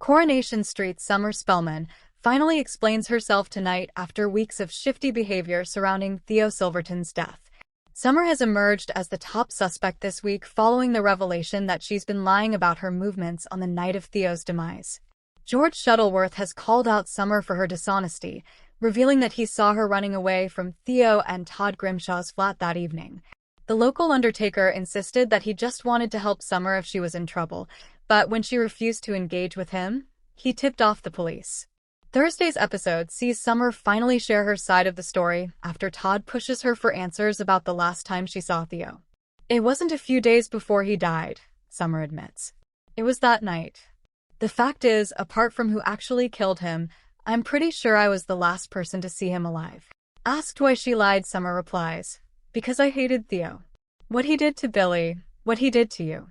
Coronation Street's Summer Spellman finally explains herself tonight after weeks of shifty behavior surrounding Theo Silverton's death. Summer has emerged as the top suspect this week following the revelation that she's been lying about her movements on the night of Theo's demise. George Shuttleworth has called out Summer for her dishonesty, revealing that he saw her running away from Theo and Todd Grimshaw's flat that evening. The local undertaker insisted that he just wanted to help Summer if she was in trouble, but when she refused to engage with him, he tipped off the police. Thursday's episode sees Summer finally share her side of the story after Todd pushes her for answers about the last time she saw Theo. It wasn't a few days before he died, Summer admits. It was that night. The fact is, apart from who actually killed him, I'm pretty sure I was the last person to see him alive. Asked why she lied, Summer replies, because I hated Theo. What he did to Billy, what he did to you.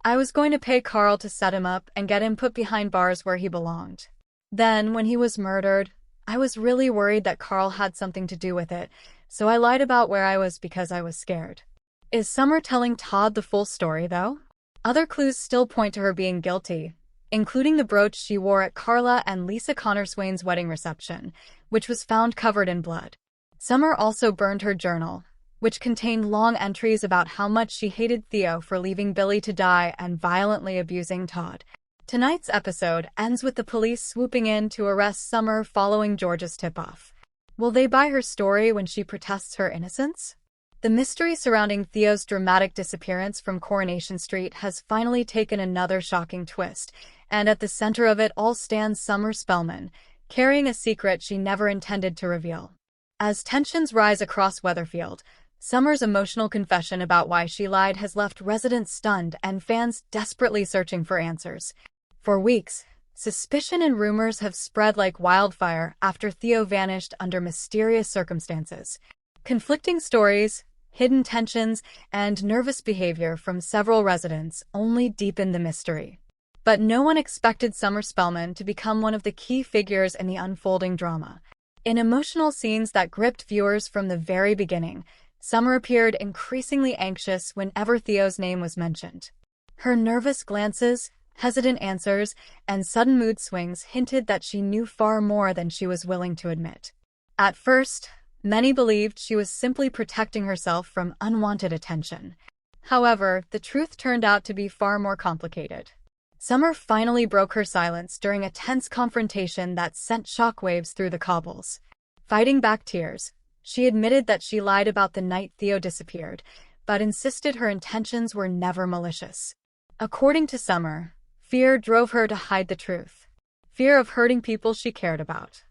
I was going to pay Carl to set him up and get him put behind bars where he belonged. Then, when he was murdered, I was really worried that Carl had something to do with it, so I lied about where I was because I was scared. Is Summer telling Todd the full story, though? Other clues still point to her being guilty, including the brooch she wore at Carla and Lisa Connor Swain's wedding reception, which was found covered in blood. Summer also burned her journal, which contained long entries about how much she hated Theo for leaving Billy to die and violently abusing Todd. Tonight's episode ends with the police swooping in to arrest Summer following George's tip-off. Will they buy her story when she protests her innocence? The mystery surrounding Theo's dramatic disappearance from Coronation Street has finally taken another shocking twist, and at the center of it all stands Summer Spellman, carrying a secret she never intended to reveal. As tensions rise across Weatherfield, Summer's emotional confession about why she lied has left residents stunned and fans desperately searching for answers. For weeks, suspicion and rumors have spread like wildfire after Theo vanished under mysterious circumstances. Conflicting stories, hidden tensions, and nervous behavior from several residents only deepen the mystery. But no one expected Summer Spellman to become one of the key figures in the unfolding drama. In emotional scenes that gripped viewers from the very beginning, Summer appeared increasingly anxious whenever Theo's name was mentioned. Her nervous glances, hesitant answers, and sudden mood swings hinted that she knew far more than she was willing to admit. At first, many believed she was simply protecting herself from unwanted attention. However, the truth turned out to be far more complicated. Summer finally broke her silence during a tense confrontation that sent shockwaves through the cobbles. Fighting back tears, she admitted that she lied about the night Theo disappeared, but insisted her intentions were never malicious. According to Summer, fear drove her to hide the truth. Fear of hurting people she cared about.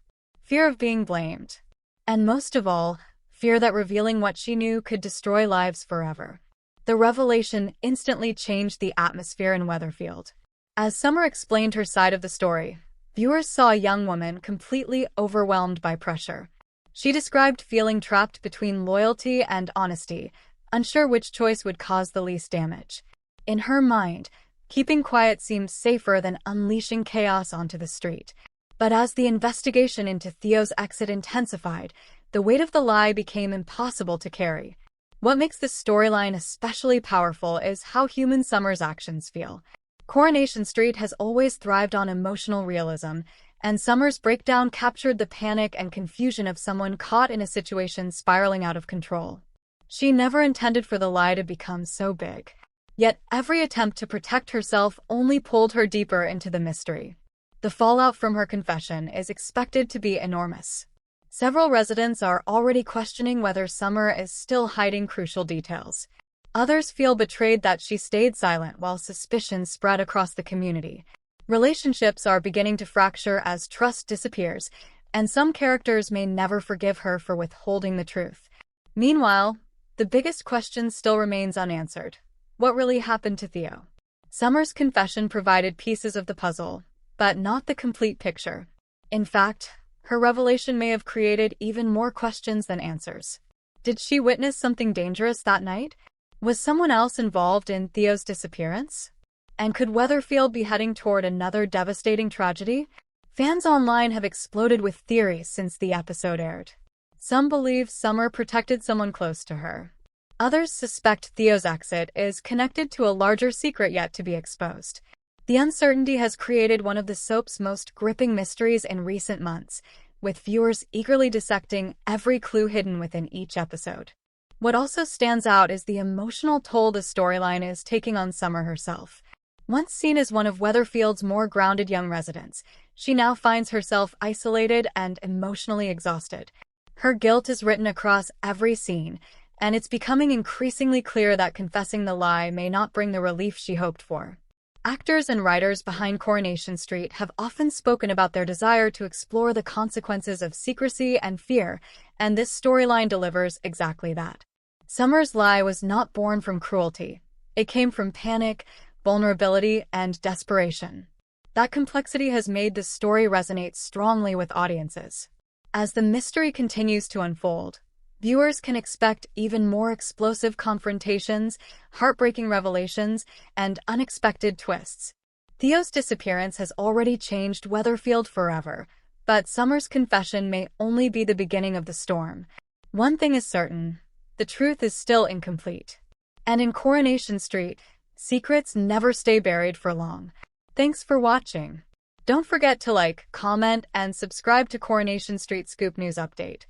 Fear of being blamed. And most of all, fear that revealing what she knew could destroy lives forever. The revelation instantly changed the atmosphere in Weatherfield. As Summer explained her side of the story, viewers saw a young woman completely overwhelmed by pressure. She described feeling trapped between loyalty and honesty, unsure which choice would cause the least damage. In her mind, keeping quiet seemed safer than unleashing chaos onto the street. But as the investigation into Theo's exit intensified, the weight of the lie became impossible to carry. What makes this storyline especially powerful is how human Summer's actions feel. Coronation Street has always thrived on emotional realism, and Summer's breakdown captured the panic and confusion of someone caught in a situation spiraling out of control. She never intended for the lie to become so big. Yet every attempt to protect herself only pulled her deeper into the mystery. The fallout from her confession is expected to be enormous. Several residents are already questioning whether Summer is still hiding crucial details. Others feel betrayed that she stayed silent while suspicion spread across the community. Relationships are beginning to fracture as trust disappears, and some characters may never forgive her for withholding the truth. Meanwhile, the biggest question still remains unanswered. What really happened to Theo? Summer's confession provided pieces of the puzzle, but not the complete picture. In fact, her revelation may have created even more questions than answers. Did she witness something dangerous that night? Was someone else involved in Theo's disappearance? And could Weatherfield be heading toward another devastating tragedy? Fans online have exploded with theories since the episode aired. Some believe Summer protected someone close to her. Others suspect Theo's exit is connected to a larger secret yet to be exposed. The uncertainty has created one of the soap's most gripping mysteries in recent months, with viewers eagerly dissecting every clue hidden within each episode. What also stands out is the emotional toll the storyline is taking on Summer herself. Once seen as one of Weatherfield's more grounded young residents, she now finds herself isolated and emotionally exhausted. Her guilt is written across every scene, and it's becoming increasingly clear that confessing the lie may not bring the relief she hoped for. Actors and writers behind Coronation Street have often spoken about their desire to explore the consequences of secrecy and fear, and this storyline delivers exactly that. Summer's lie was not born from cruelty. It came from panic, vulnerability, and desperation. That complexity has made the story resonate strongly with audiences. As the mystery continues to unfold, viewers can expect even more explosive confrontations, heartbreaking revelations, and unexpected twists. Theo's disappearance has already changed Weatherfield forever, but Summer's confession may only be the beginning of the storm. One thing is certain, the truth is still incomplete. And in Coronation Street, secrets never stay buried for long. Thanks for watching. Don't forget to like, comment, and subscribe to Coronation Street Scoop News Update.